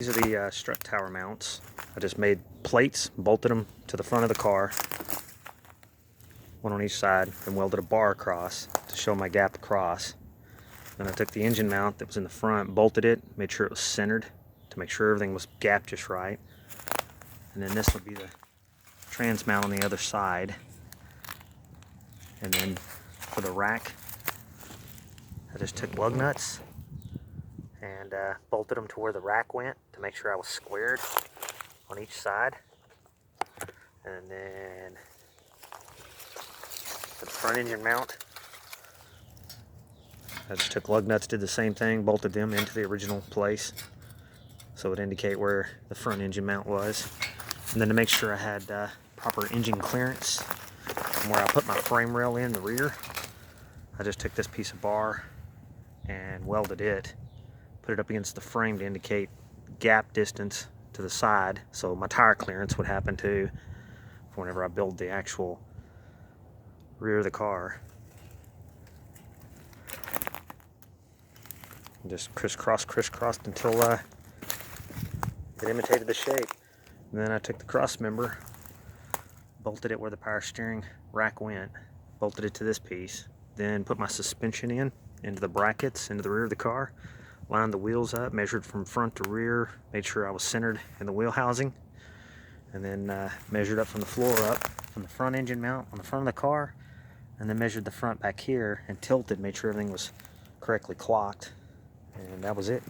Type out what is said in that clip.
These are the strut tower mounts. I just made plates, bolted them to the front of the car, one on each side, and welded a bar across to show my gap across. Then I took the engine mount that was in the front, bolted it, made sure it was centered to make sure everything was gapped just right. And then this would be the trans mount on the other side. And then for the rack, I just took lug nuts and bolted them to where the rack went to make sure I was squared on each side. And then for the front engine mount, I just took lug nuts, did the same thing, bolted them into the original place so it would indicate where the front engine mount was. And then to make sure I had proper engine clearance from where I put my frame rail in the rear, I just took this piece of bar and welded it, put it up against the frame to indicate gap distance to the side, so my tire clearance would happen too for whenever I build the actual rear of the car. And just crisscrossed until it imitated the shape. And then I took the cross member, bolted it where the power steering rack went, bolted it to this piece, then put my suspension into the brackets, into the rear of the car, lined the wheels up, measured from front to rear, made sure I was centered in the wheel housing, and then measured up from the floor up from the front engine mount on the front of the car, and then measured the front back here and tilted, made sure everything was correctly clocked, and that was it.